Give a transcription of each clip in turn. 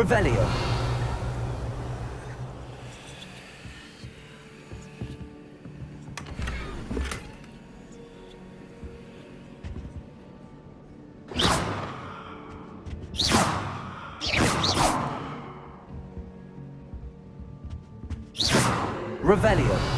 Revelio. Revelio.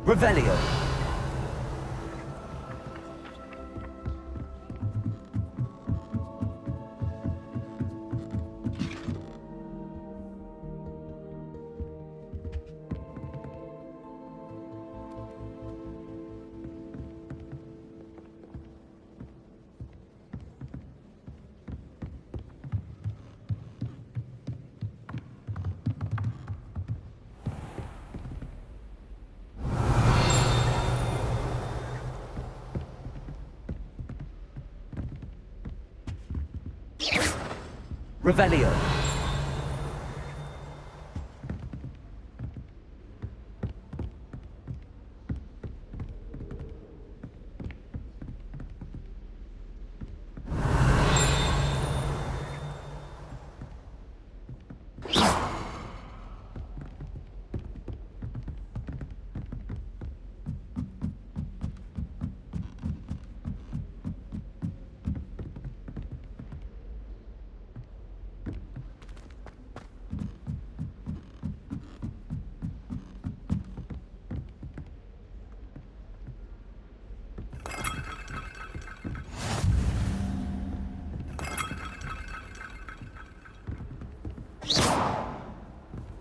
Revelio. Revelio.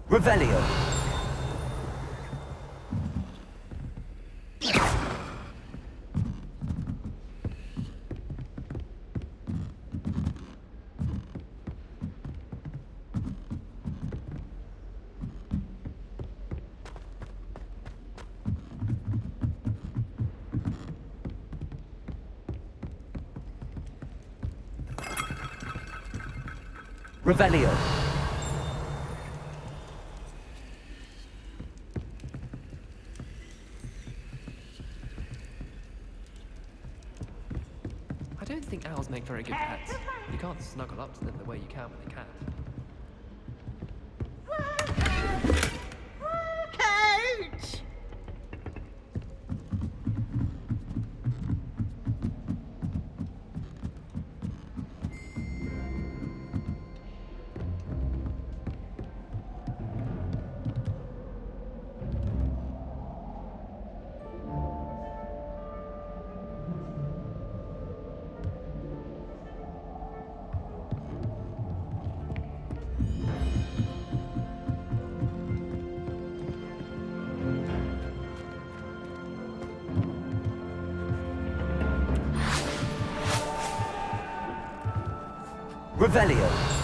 Revelio. Revelio. I don't think owls make very good pets. You can't snuggle up to them the way you can with a cat. Coach! Revelio.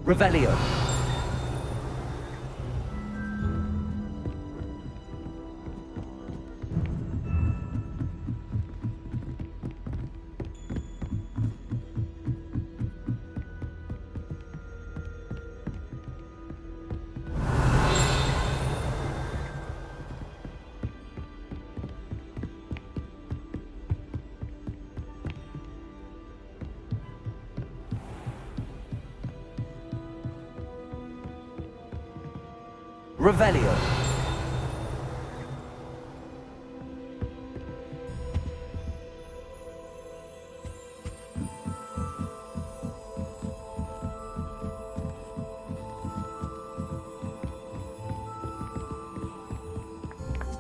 Revelio. Revelio.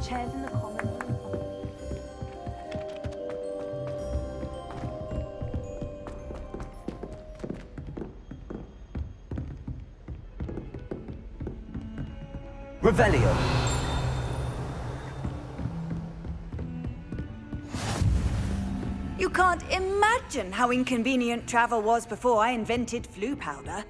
Chairs in the common room. Revelio. You can't imagine how inconvenient travel was before I invented flu powder.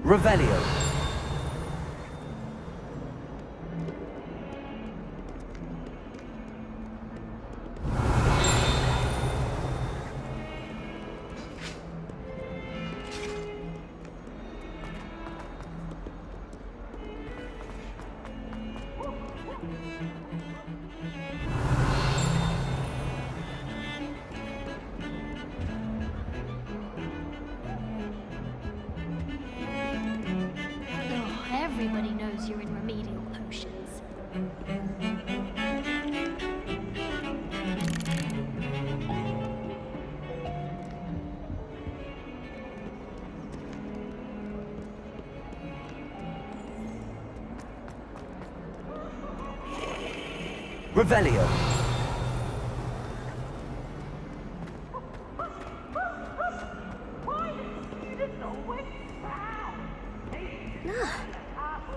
Revelio. Oh, everybody knows you're in remedial potions. Revelio.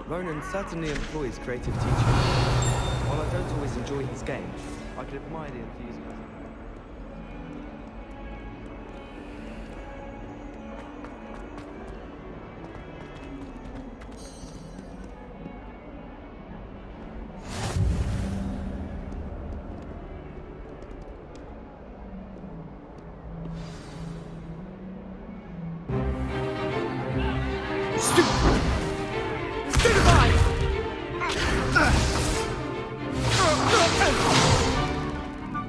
Ronan certainly employs creative teaching. While I don't always enjoy his game, I can admire the enthusiasm.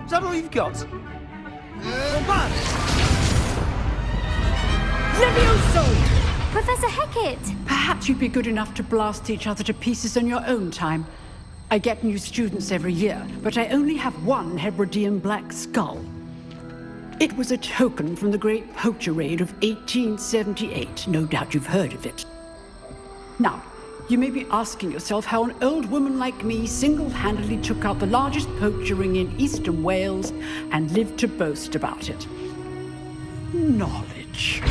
Is that all you've got? Professor Hecat! Perhaps you'd be good enough to blast each other to pieces on your own time. I get new students every year, but I only have one Hebridean black skull. It was a token from the Great Poacher Raid of 1878. No doubt you've heard of it. Now, you may be asking yourself how an old woman like me single-handedly took out the largest poacher ring in eastern Wales and lived to boast about it. Knowledge.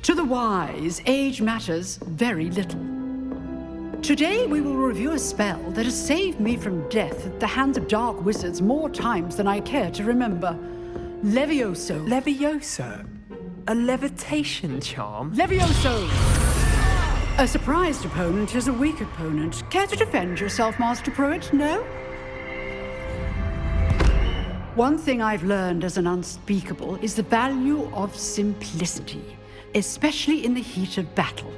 To the wise, age matters very little. Today we will review a spell that has saved me from death at the hands of dark wizards more times than I care to remember. Levioso. Levioso? A levitation charm? Levioso! A surprised opponent is a weak opponent. Care to defend yourself, Master Pruitt? No? One thing I've learned as an unspeakable is the value of simplicity, especially in the heat of battle.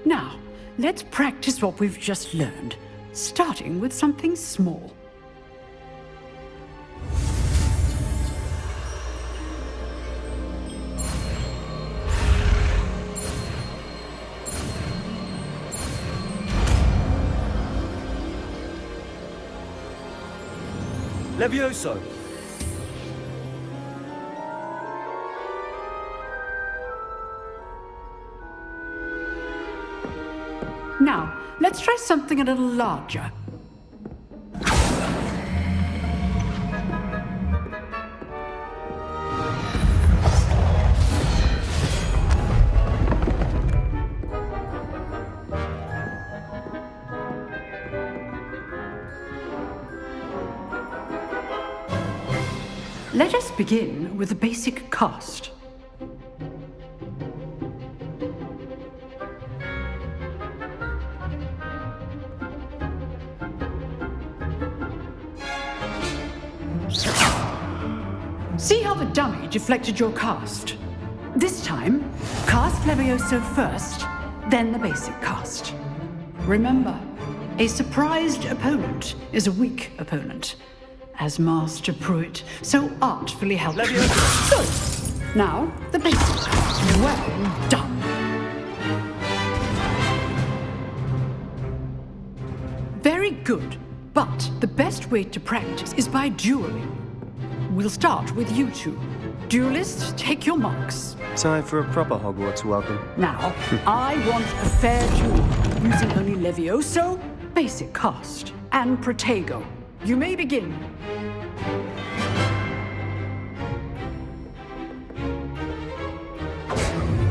Now, let's practice what we've just learned, starting with something small. Levioso. Now, let's try something a little larger. Let us begin with the basic cast. See how the dummy deflected your cast? This time, cast Levioso first, then the basic cast. Remember, a surprised opponent is a weak opponent, as Master Pruitt so artfully helped me. So, now the basic cast. Well done. Very good, but the best way to practice is by dueling. We'll start with you two. Duelists, take your marks. Time for a proper Hogwarts welcome. Now, I want a fair duel, using only Levioso, basic cast, and Protego. You may begin.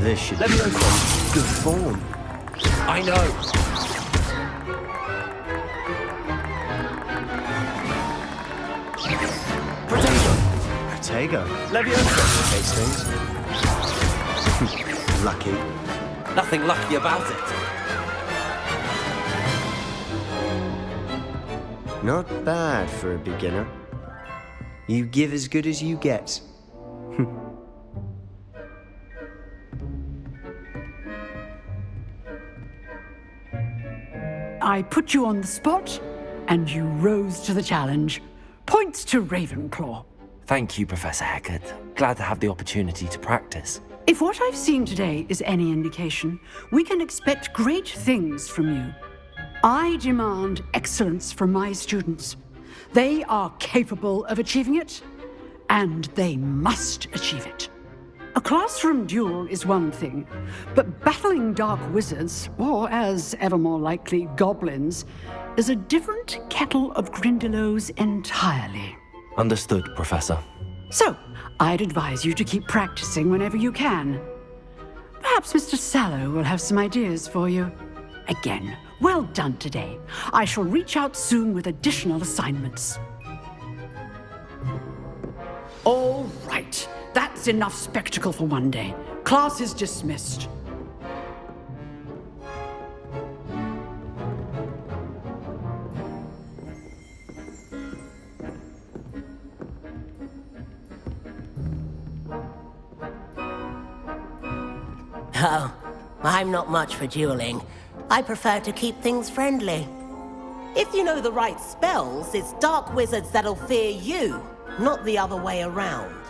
This should be Levioso. good form. I know. Protego. Protego. Levioso. Case things. Lucky. Nothing lucky about it. Not bad for a beginner. You give as good as you get. I put you on the spot, and you rose to the challenge. Points to Ravenclaw. Thank you, Professor Hecat. Glad to have the opportunity to practice. If what I've seen today is any indication, we can expect great things from you. I demand excellence from my students. They are capable of achieving it, and they must achieve it. A classroom duel is one thing, but battling dark wizards, or as ever more likely, goblins, is a different kettle of Grindylows entirely. Understood, Professor. So, I'd advise you to keep practicing whenever you can. Perhaps Mr. Sallow will have some ideas for you. Again, well done today. I shall reach out soon with additional assignments. All right. That's enough spectacle for one day. Class is dismissed. Oh, I'm not much for dueling. I prefer to keep things friendly. If you know the right spells, it's dark wizards that'll fear you, not the other way around.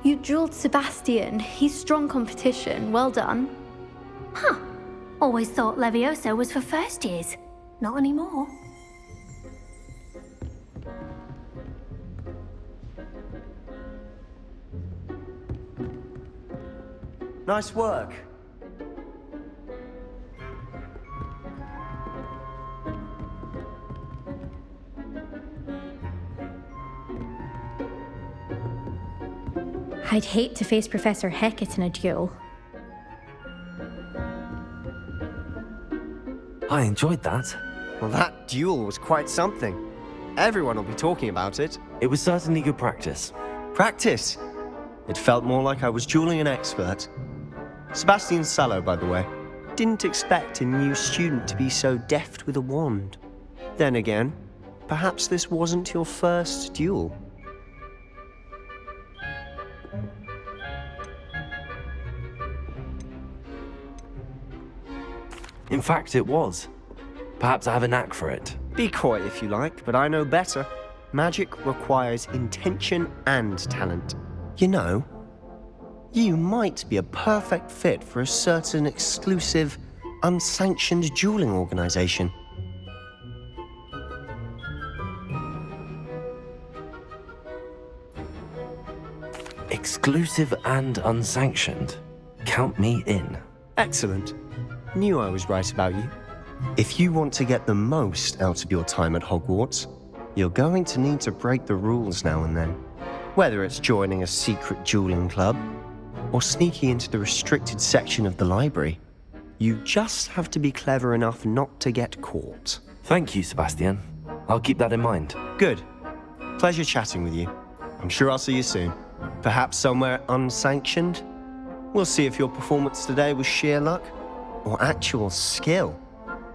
You dueled Sebastian. He's strong competition. Well done. Huh. Always thought Levioso was for first years. Not anymore. Nice work. I'd hate to face Professor Hecat in a duel. I enjoyed that. Well, that duel was quite something. Everyone will be talking about it. It was certainly good practice. Practice. It felt more like I was dueling an expert. Sebastian Sallow, by the way. Didn't expect a new student to be so deft with a wand. Then again, perhaps this wasn't your first duel. In fact, it was. Perhaps I have a knack for it. Be coy if you like, but I know better. Magic requires intention and talent. You know, you might be a perfect fit for a certain exclusive, unsanctioned dueling organization. Exclusive and unsanctioned. Count me in. Excellent. Knew I was right about you. If you want to get the most out of your time at Hogwarts, you're going to need to break the rules now and then. Whether it's joining a secret dueling club or sneaking into the restricted section of the library, you just have to be clever enough not to get caught. Thank you, Sebastian. I'll keep that in mind. Good. Pleasure chatting with you. I'm sure I'll see you soon. Perhaps somewhere unsanctioned? We'll see if your performance today was sheer luck or actual skill.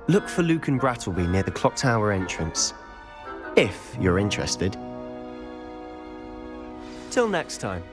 Look for Luke and Brattleby near the clock tower entrance, if you're interested. Till next time.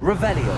Revelio.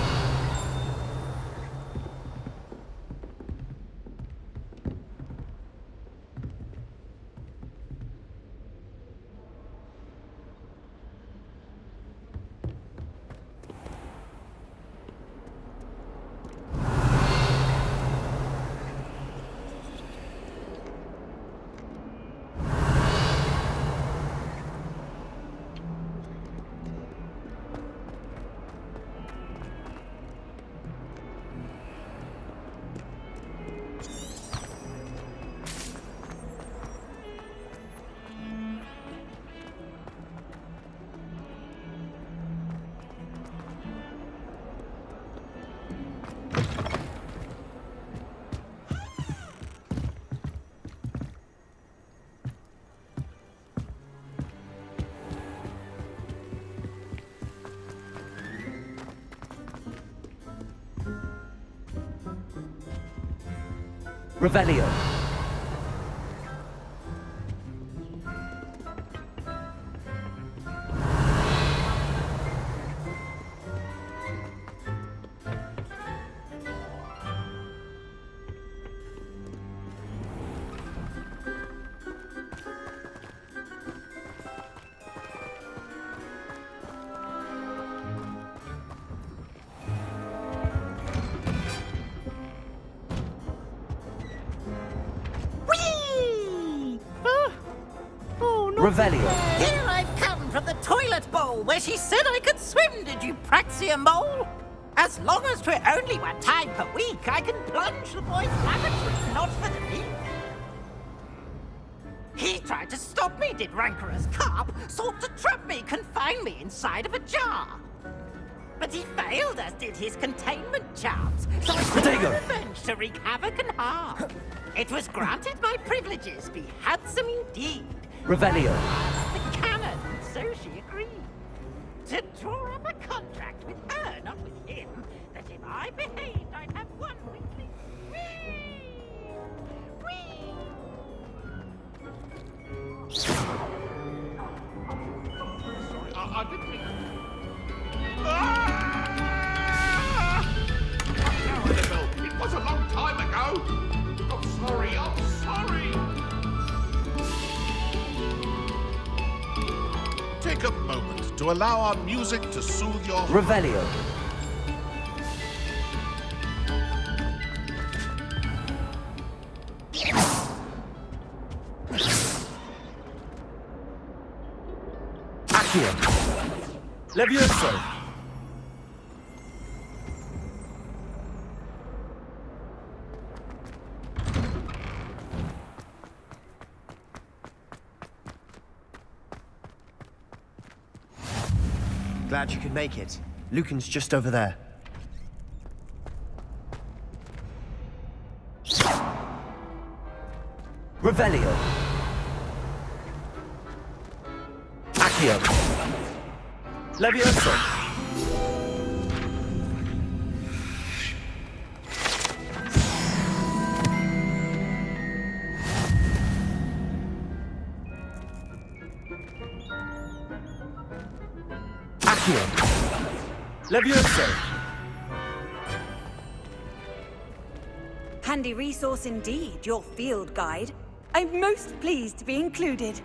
Revelio. Revelio. Here I've come from the toilet bowl where she said I could swim, did you Praxia mole? As long as 'twere only 1 time per week, I can plunge the boy's lavatory, not for the week. He tried to stop me, did rancorous carp, sought to trap me, confine me inside of a jar. But he failed, as did his containment charms, so I took my revenge to wreak havoc and harm. It was granted my privileges be handsome indeed. Revelio. The canon, so she agreed. To draw up a contract with her, not with him, that if I behaved, I'd have 1 weekly. Sorry, I didn't mean... It was a long time ago. I'm sorry, I'm sorry. Take a moment to allow our music to soothe your... Revelio. Levioso! Glad you could make it. Lucan's just over there. Revelio. Accio. Levioso! Accio. Levioso! Handy resource indeed, your field guide. I'm most pleased to be included.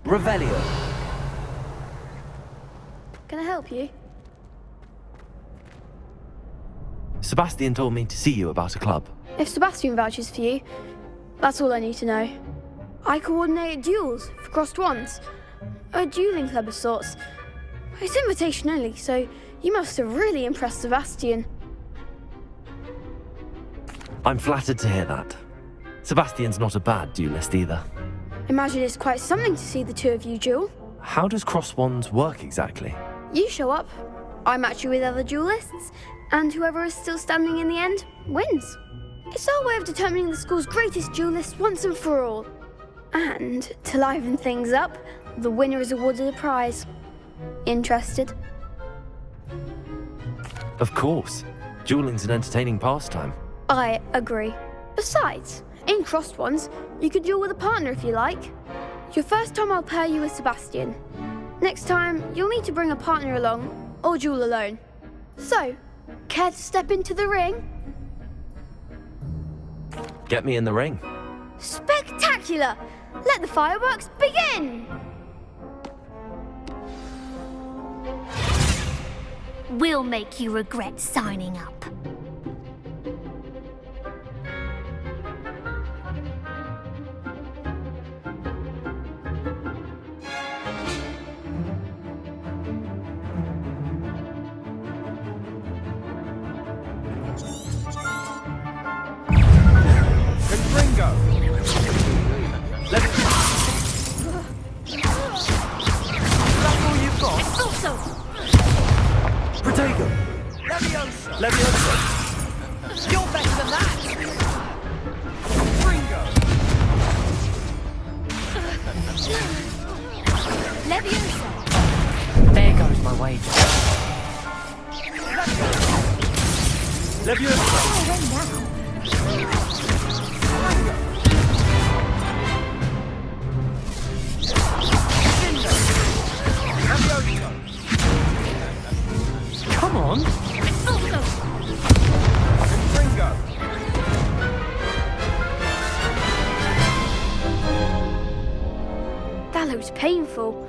Revelio. Can I help you? Sebastian told me to see you about a club. If Sebastian vouches for you, that's all I need to know. I coordinate duels for crossed wands. A dueling club of sorts. It's invitation only, so you must have really impressed Sebastian. I'm flattered to hear that. Sebastian's not a bad duelist either. Imagine it's quite something to see the two of you duel. How does cross wands work exactly? You show up, I match you with other duelists, and whoever is still standing in the end wins. It's our way of determining the school's greatest duelist once and for all. And to liven things up, the winner is awarded a prize. Interested? Of course. Dueling's an entertaining pastime. I agree. Besides, in crossed ones, you could duel with a partner if you like. Your first time I'll pair you with Sebastian. Next time, you'll need to bring a partner along, or duel alone. So, care to step into the ring? Get me in the ring. Spectacular! Let the fireworks begin! We'll make you regret signing up. Levioso! You're better than that! Levioso! There goes my wager. Levioso! Come on! That looks painful.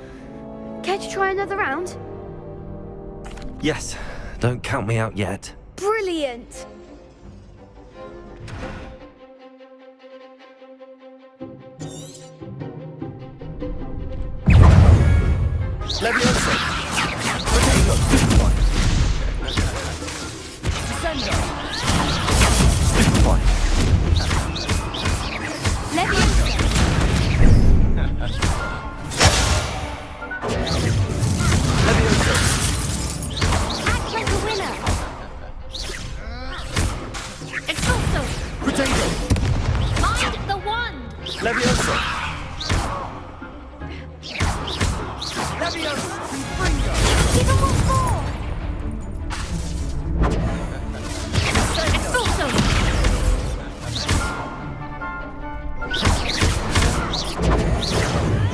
Care to try another round? Yes, don't count me out yet. Brilliant! Levioso!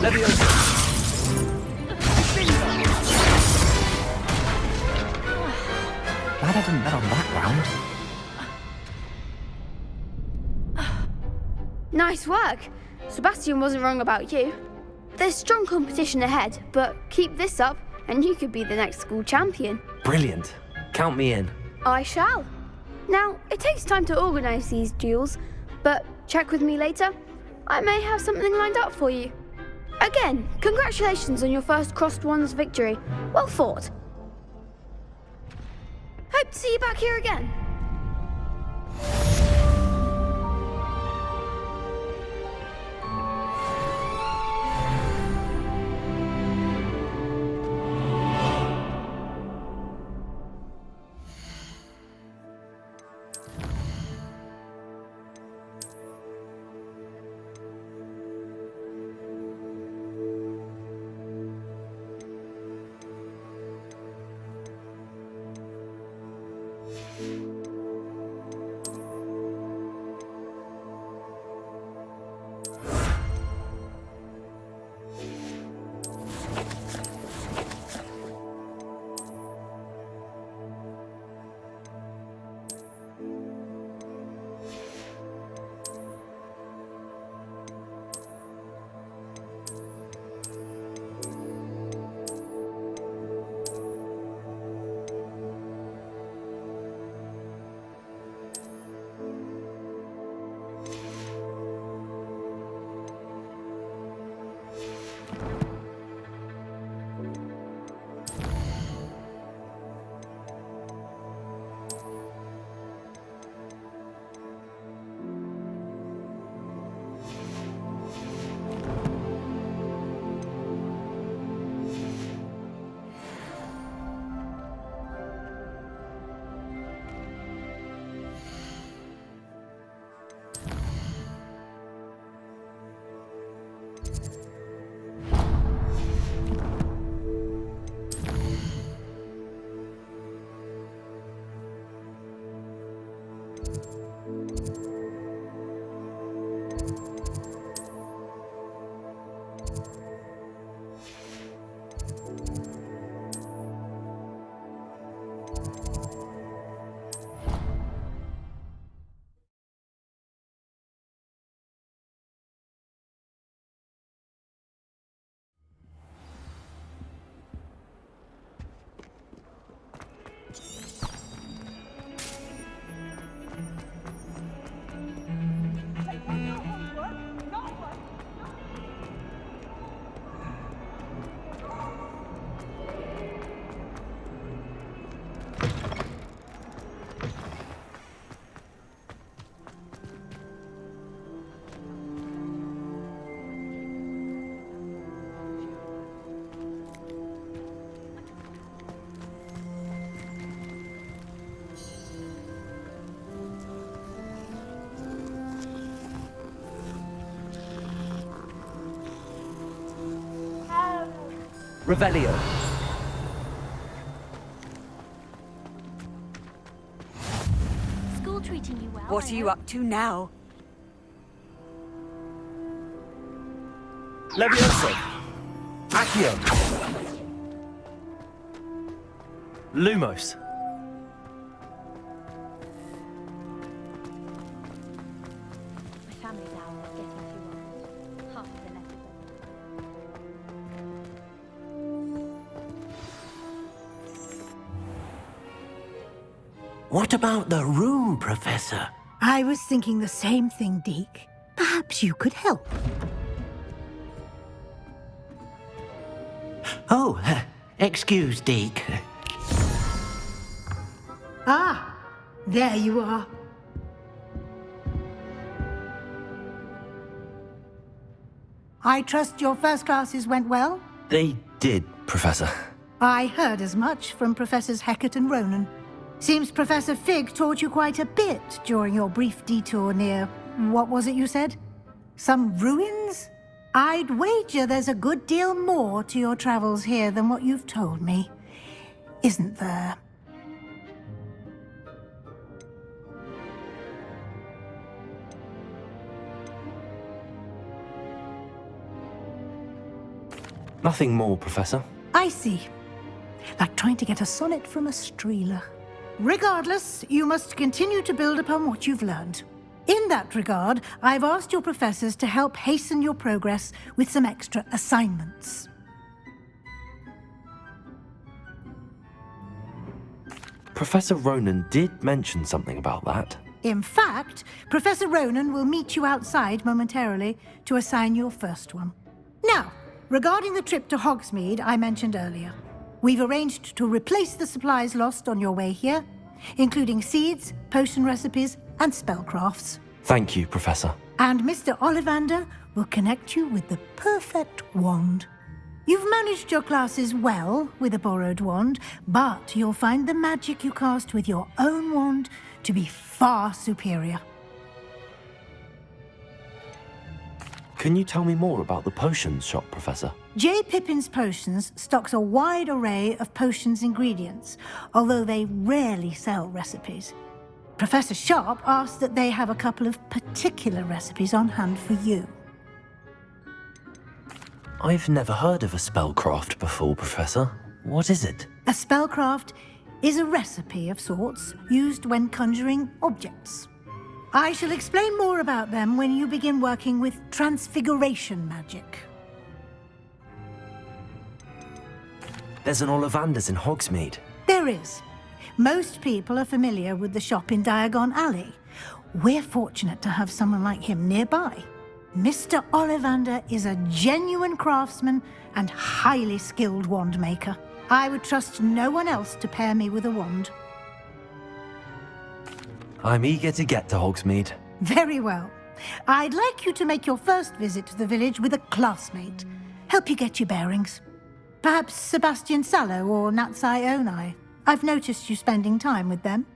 Leviosa! Glad I didn't bet on that round. Nice work. Sebastian wasn't wrong about you. There's strong competition ahead, but keep this up and you could be the next school champion. Brilliant. Count me in. I shall. Now, it takes time to organise these duels, but check with me later. I may have something lined up for you. Again, congratulations on your first Crossed Wands victory. Well fought. Hope to see you back here again. Revelio. School treating you well. What are you up to now? Leviosa. Accio. Lumos. My family's hour is getting too old. Half of the letters What about the room, Professor? I was thinking the same thing, Deke. Perhaps you could help. Oh, excuse, Deke. Ah, there you are. I trust your first classes went well? They did, Professor. I heard as much from Professors Hecat and Ronan. Seems Professor Fig taught you quite a bit during your brief detour near... what was it you said? Some ruins? I'd wager there's a good deal more to your travels here than what you've told me. Isn't there? Nothing more, Professor. I see. Like trying to get a sonnet from a streeler. Regardless, you must continue to build upon what you've learned. In that regard, I've asked your professors to help hasten your progress with some extra assignments. Professor Ronan did mention something about that. In fact, Professor Ronan will meet you outside momentarily to assign your first one. Now, regarding the trip to Hogsmeade I mentioned earlier, we've arranged to replace the supplies lost on your way here, including seeds, potion recipes, and spellcrafts. Thank you, Professor. And Mr. Ollivander will connect you with the perfect wand. You've managed your classes well with a borrowed wand, but you'll find the magic you cast with your own wand to be far superior. Can you tell me more about the potions shop, Professor? J. Pippin's Potions stocks a wide array of potions ingredients, although they rarely sell recipes. Professor Sharp asked that they have a couple of particular recipes on hand for you. I've never heard of a spellcraft before, Professor. What is it? A spellcraft is a recipe of sorts used when conjuring objects. I shall explain more about them when you begin working with transfiguration magic. There's an Ollivander's in Hogsmeade. There is. Most people are familiar with the shop in Diagon Alley. We're fortunate to have someone like him nearby. Mr. Ollivander is a genuine craftsman and highly skilled wand maker. I would trust no one else to pair me with a wand. I'm eager to get to Hogsmeade. Very well. I'd like you to make your first visit to the village with a classmate. Help you get your bearings. Perhaps Sebastian Sallow or Natsai Onai. I've noticed you spending time with them.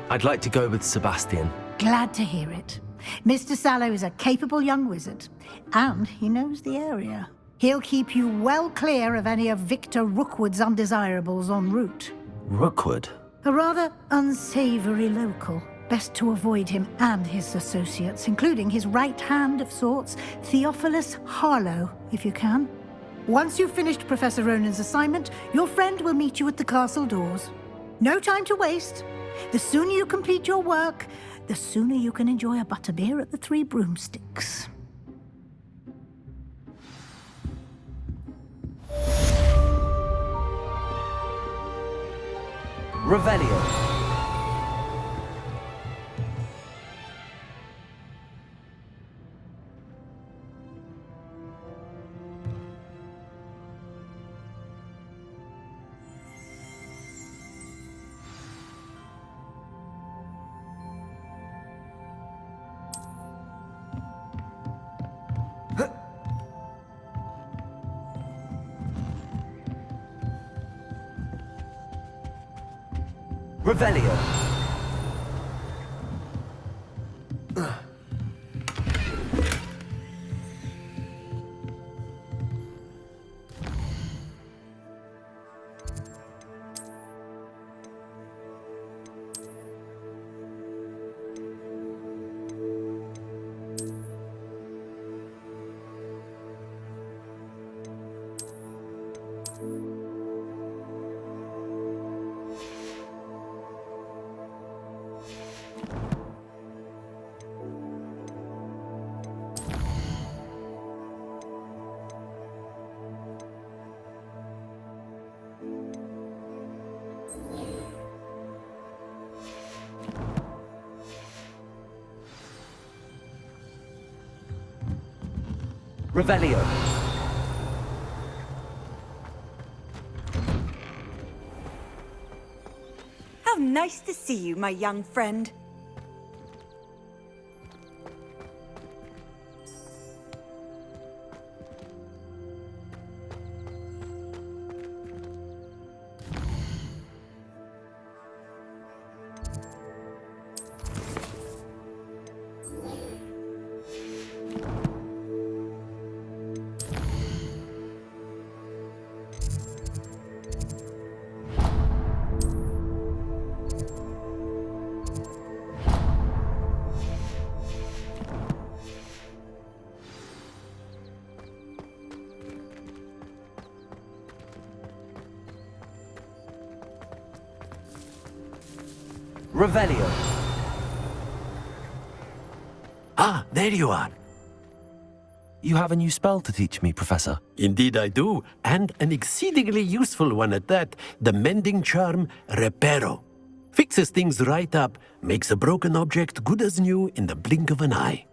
I'd like to go with Sebastian. Glad to hear it. Mr. Sallow is a capable young wizard, and he knows the area. He'll keep you well clear of any of Victor Rookwood's undesirables en route. Rookwood? A rather unsavory local. Best to avoid him and his associates, including his right hand of sorts, Theophilus Harlow, if you can. Once you've finished Professor Ronan's assignment, your friend will meet you at the castle doors. No time to waste. The sooner you complete your work, the sooner you can enjoy a butterbeer at the Three Broomsticks. Revelio. Revelio. Revelio. How nice to see you, my young friend. Revelio. Ah, there you are. You have a new spell to teach me, Professor. Indeed I do, and an exceedingly useful one at that. The mending charm, Reparo. Fixes things right up, makes a broken object good as new in the blink of an eye.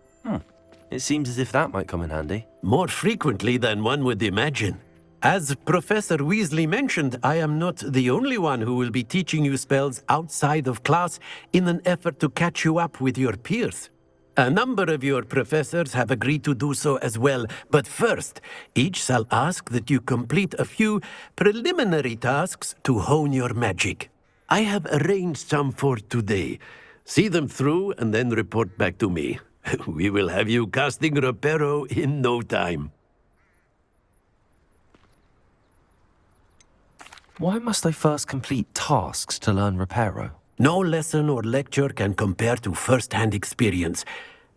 It seems as if that might come in handy. More frequently than one would imagine. As Professor Weasley mentioned, I am not the only one who will be teaching you spells outside of class in an effort to catch you up with your peers. A number of your professors have agreed to do so as well, but first, each shall ask that you complete a few preliminary tasks to hone your magic. I have arranged some for today. See them through and then report back to me. We will have you casting Reparo in no time. Why must I first complete tasks to learn Reparo? No lesson or lecture can compare to first-hand experience,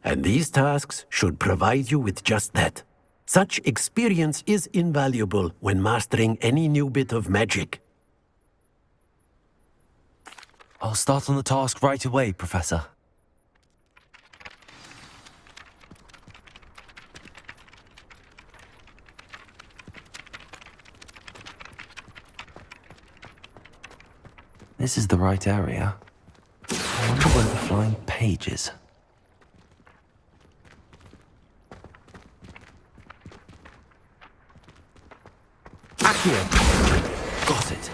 and these tasks should provide you with just that. Such experience is invaluable when mastering any new bit of magic. I'll start on the task right away, Professor. This is the right area. I wonder where the flying page is. Accio. Got it.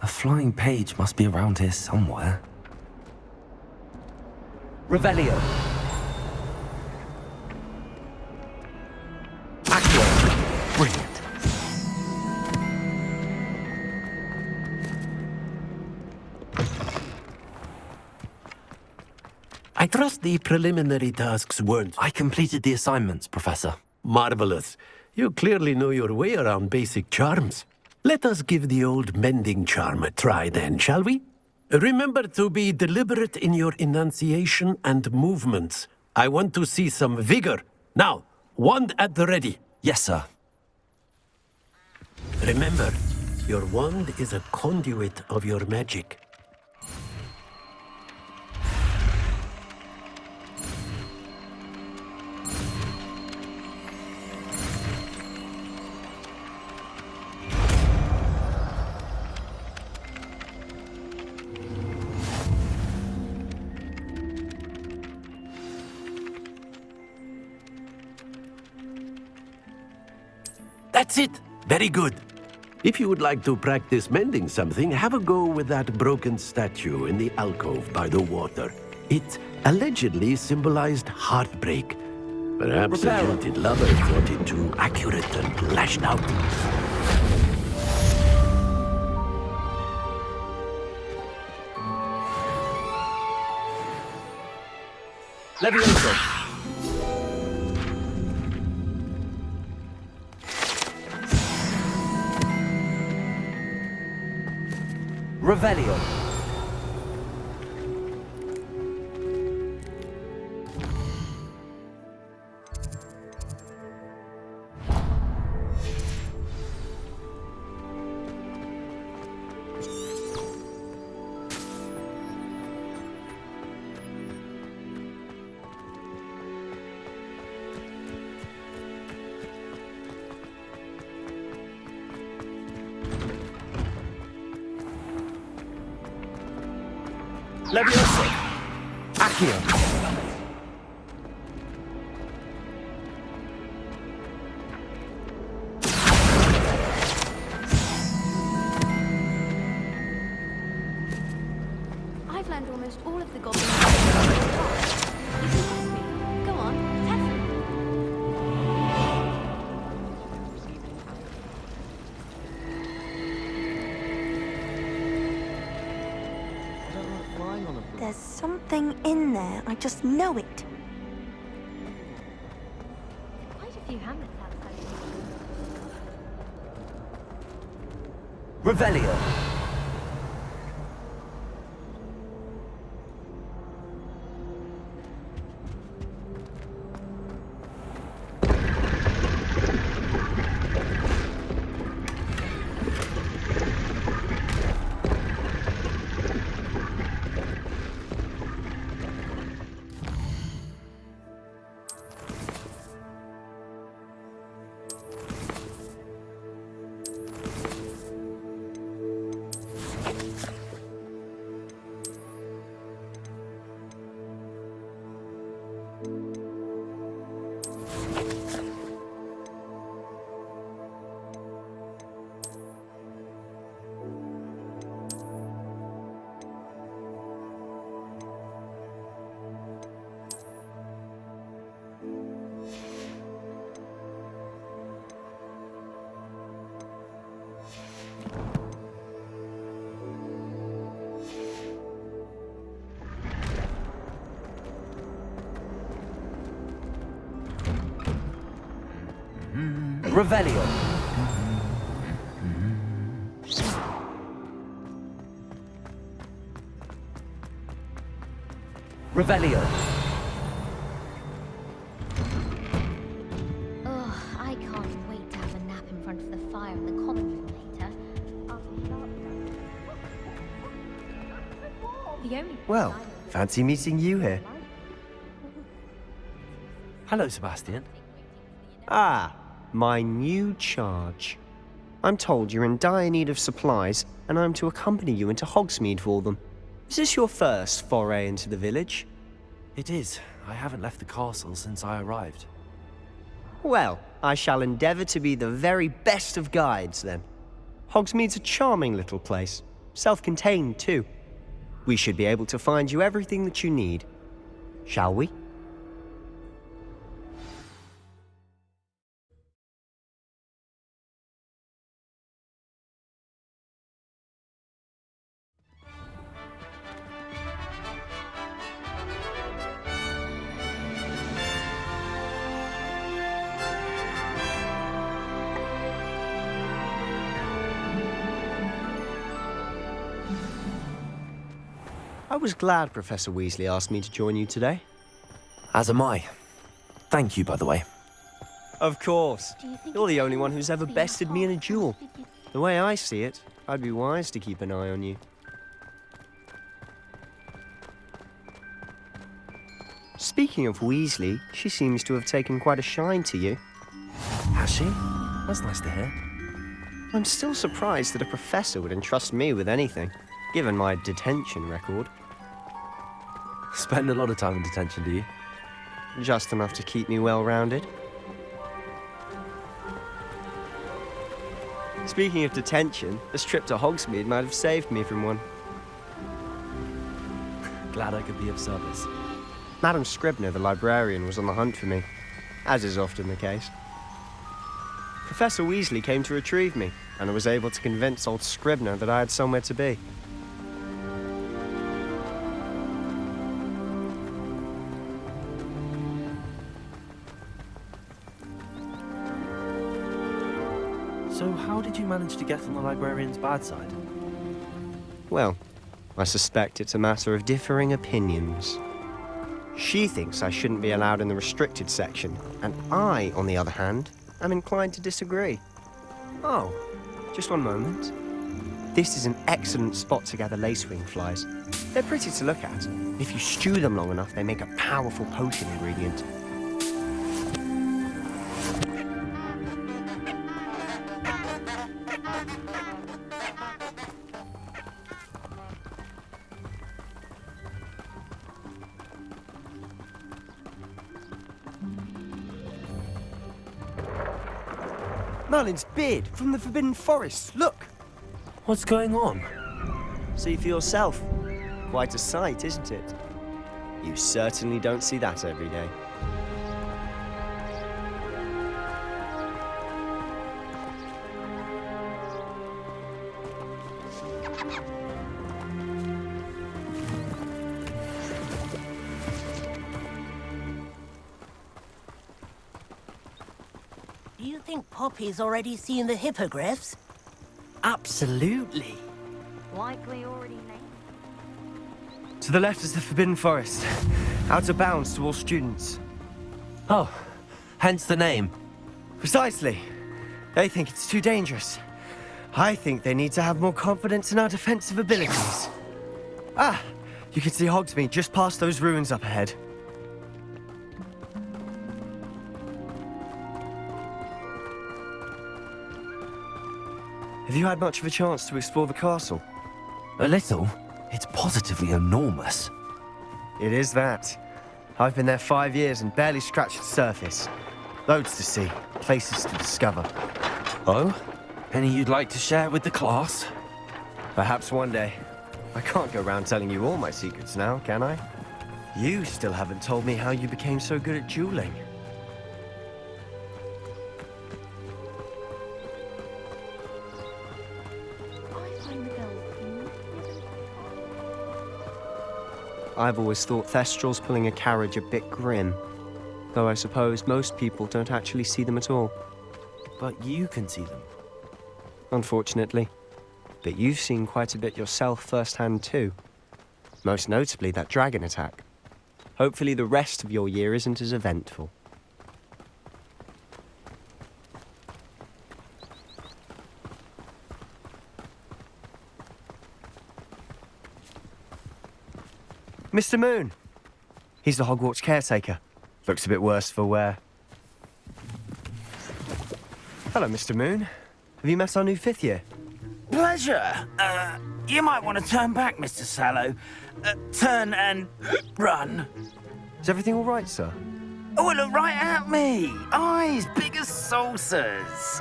A flying page must be around here somewhere. Revelio. Accio. Brilliant. I trust the preliminary tasks weren't... I completed the assignments, Professor. Marvelous. You clearly know your way around basic charms. Let us give the old mending charm a try then, shall we? Remember to be deliberate in your enunciation and movements. I want to see some vigor. Now, wand at the ready. Yes, sir. Remember, your wand is a conduit of your magic. That's it! Very good. If you would like to practice mending something, have a go with that broken statue in the alcove by the water. It allegedly symbolized heartbreak. Perhaps a jilted lover thought it too accurate and lashed out. Levioso. Revelio. Levioso. Accio. I've learned almost all of the goblin. You can test me. Go on, test me. There's something in there. I just know it. Quite a few hamlets outside. Revelio. Revelio. Revelio. Oh, I can't wait to have a nap in front of the fire in the common room later. After sharp done. The only Well, fancy meeting you here. Hello, Sebastian. Ah, my new charge. I'm told you're in dire need of supplies, and I'm to accompany you into Hogsmeade for them. Is this your first foray into the village? It is. I haven't left the castle since I arrived. Well, I shall endeavour to be the very best of guides, then. Hogsmeade's a charming little place, self-contained too. We should be able to find you everything that you need. Shall we? I was glad Professor Weasley asked me to join you today. As am I. Thank you, by the way. Of course. You're the only one who's ever bested me in a duel. The way I see it, I'd be wise to keep an eye on you. Speaking of Weasley, she seems to have taken quite a shine to you. Has she? That's nice to hear. I'm still surprised that a professor would entrust me with anything, given my detention record. Spend a lot of time in detention, do you? Just enough to keep me well-rounded. Speaking of detention, this trip to Hogsmeade might have saved me from one. Glad I could be of service. Madam Scribner, the librarian, was on the hunt for me, as is often the case. Professor Weasley came to retrieve me, and I was able to convince old Scribner that I had somewhere to be. So how did you manage to get on the librarian's bad side? Well, I suspect it's a matter of differing opinions. She thinks I shouldn't be allowed in the restricted section, and I, on the other hand, am inclined to disagree. Oh, just one moment. This is an excellent spot to gather lacewing flies. They're pretty to look at. If you stew them long enough, they make a powerful potion ingredient. Merlin's beard from the Forbidden Forest. Look! What's going on? See for yourself. Quite a sight, isn't it? You certainly don't see that every day. Do you think Poppy's already seen the hippogriffs? Absolutely. Likely already named. To the left is the Forbidden Forest. Out of bounds to all students. Oh, hence the name. Precisely. They think it's too dangerous. I think they need to have more confidence in our defensive abilities. Ah, you can see Hogsmeade just past those ruins up ahead. Have you had much of a chance to explore the castle? A little. It's positively enormous. It is that. I've been there 5 years and barely scratched the surface. Loads to see, places to discover. Oh? Any you'd like to share with the class? Perhaps one day. I can't go around telling you all my secrets now, can I? You still haven't told me how you became so good at dueling. I've always thought Thestrals pulling a carriage a bit grim. Though I suppose most people don't actually see them at all. But you can see them. Unfortunately. But you've seen quite a bit yourself firsthand too. Most notably that dragon attack. Hopefully the rest of your year isn't as eventful. Mr. Moon! He's the Hogwarts caretaker. Looks a bit worse for wear. Hello, Mr. Moon. Have you met our new 5th year? Pleasure. You might want to turn back, Mr. Sallow. Turn and run. Is everything all right, sir? Oh, look right at me. Eyes big as saucers.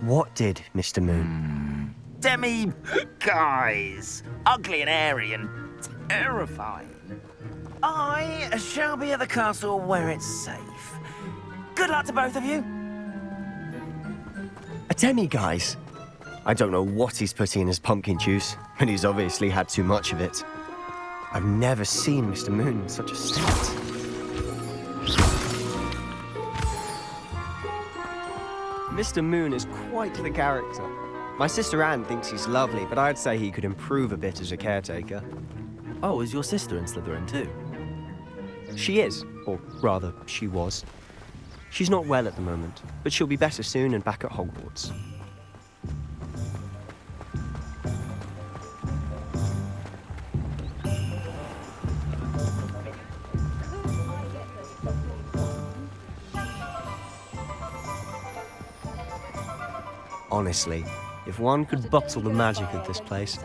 What did, Mr. Moon? Guys. Ugly and hairy and terrifying. I shall be at the castle where it's safe. Good luck to both of you. A demi-guise? I don't know what he's putting in his pumpkin juice, but he's obviously had too much of it. I've never seen Mr. Moon in such a state. Mr. Moon is quite the character. My sister Anne thinks he's lovely, but I'd say he could improve a bit as a caretaker. Oh, is your sister in Slytherin too? She is, or rather, she was. She's not well at the moment, but she'll be better soon and back at Hogwarts. Honestly, if one could bottle the magic of this place,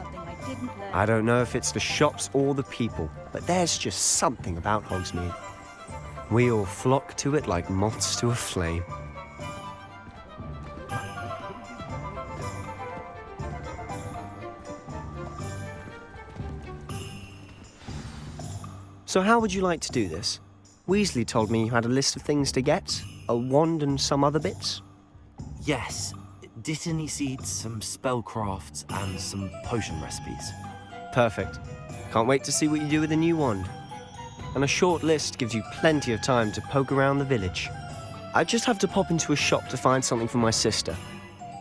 I don't know if it's the shops or the people, but there's just something about Hogsmeade. We all flock to it like moths to a flame. So how would you like to do this? Weasley told me you had a list of things to get, a wand and some other bits. Yes. Dittany seeds, some spellcrafts, and some potion recipes. Perfect. Can't wait to see what you do with the new wand. And a short list gives you plenty of time to poke around the village. I just have to pop into a shop to find something for my sister.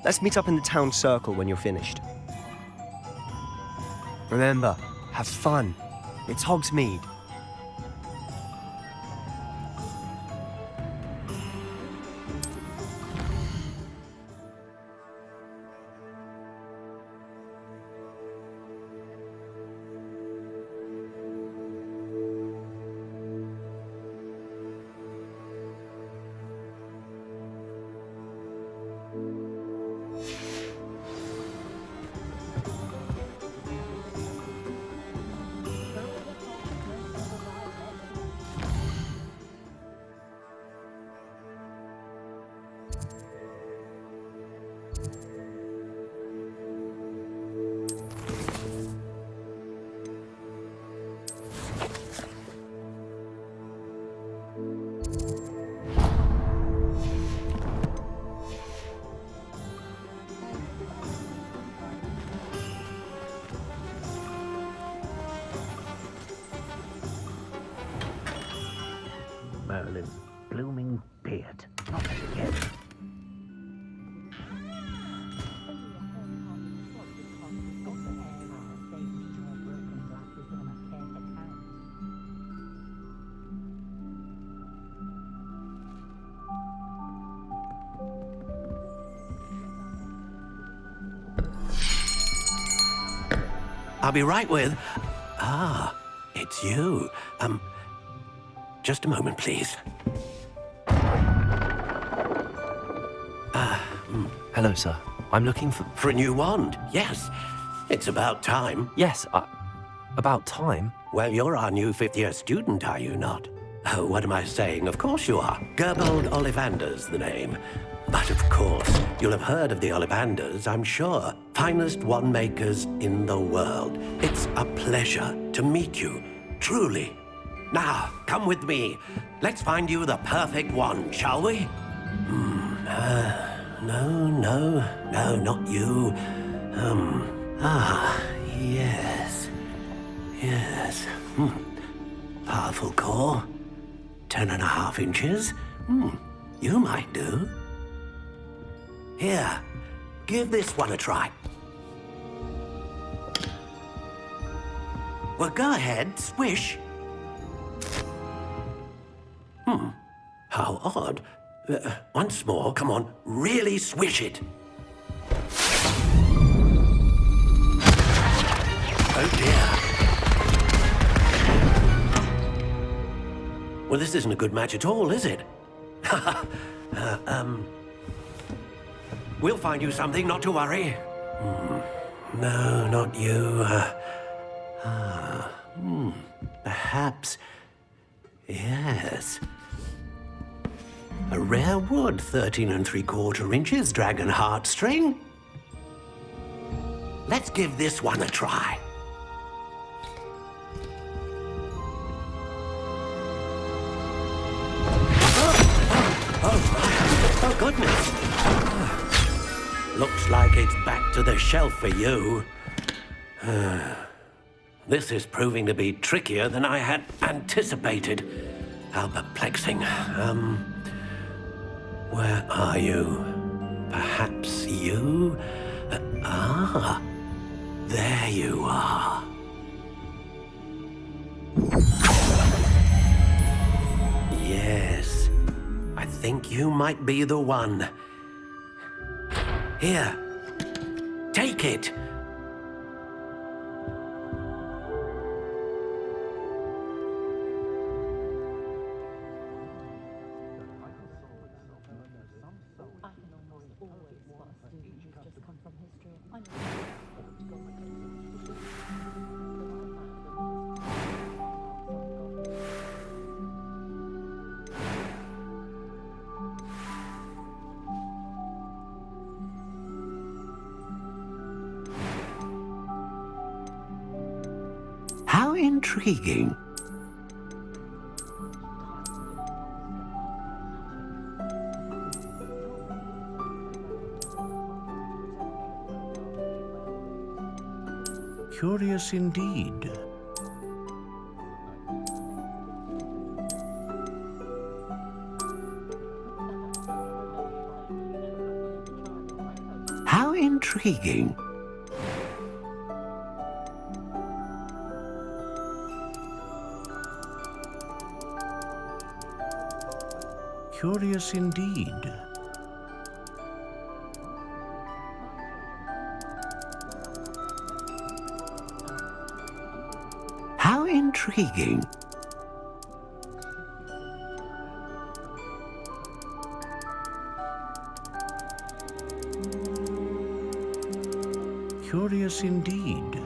Let's meet up in the town circle when you're finished. Remember, have fun. It's Hogsmeade. Merlin's blooming beard. Not again. I'll be right with... Ah, it's you. Just a moment, please. Hello, sir. I'm looking for... For a new wand, yes. It's about time. Yes, about time? Well, you're our new fifth-year student, are you not? Oh, what am I saying? Of course you are. Gerbold Ollivander's the name. But of course, you'll have heard of the Ollivanders, I'm sure. Finest wand makers in the world. It's a pleasure to meet you, truly. Now, come with me. Let's find you the perfect wand, shall we? No, not you. Yes. Powerful core. 10.5 inches. You might do. Here, give this one a try. Well, go ahead, swish. How odd. Once more, come on, really swish it. Oh dear. Well, this isn't a good match at all, is it? We'll find you something, not to worry. No, not you. Perhaps... Yes. A rare wood, 13 3/4 inches, dragon heartstring. Let's give this one a try. Oh, goodness. Looks like it's back to the shelf for you. This is proving to be trickier than I had anticipated. How perplexing. Where are you? Perhaps you? There you are. Yes, I think you might be the one. Here, take it. How intriguing. Curious indeed. How intriguing. Curious indeed. How intriguing. Curious indeed.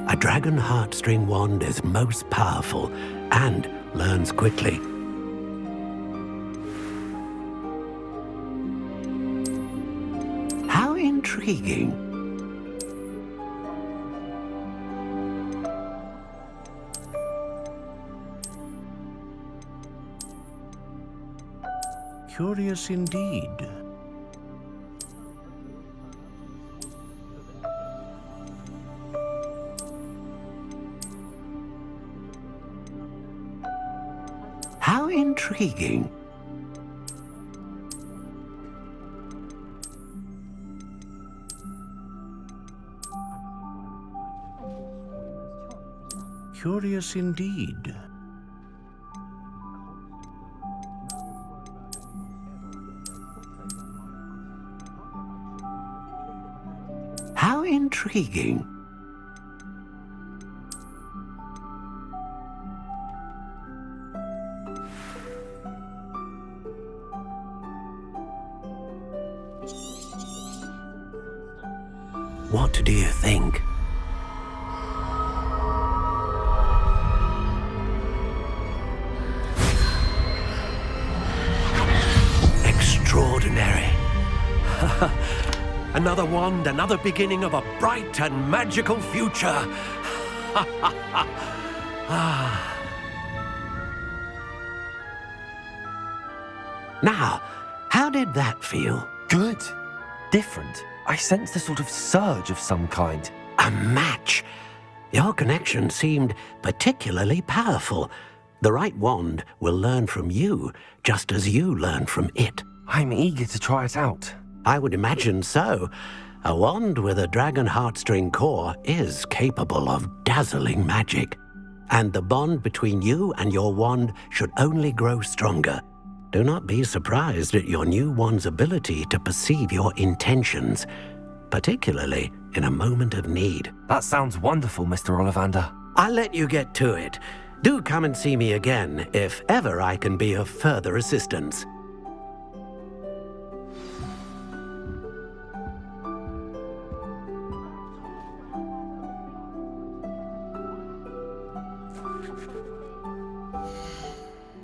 A dragon heartstring wand is most powerful and learns quickly. How intriguing. Curious indeed. intriguing. Curious indeed. How intriguing. What do you think? Extraordinary. Another wand, another beginning of a bright and magical future. Now, how did that feel? Good. Different. I sensed a sort of surge of some kind. A match. Your connection seemed particularly powerful. The right wand will learn from you, just as you learn from it. I'm eager to try it out. I would imagine so. A wand with a dragon heartstring core is capable of dazzling magic. And the bond between you and your wand should only grow stronger. Do not be surprised at your new wand's ability to perceive your intentions, particularly in a moment of need. That sounds wonderful, Mr. Ollivander. I'll let you get to it. Do come and see me again if ever I can be of further assistance.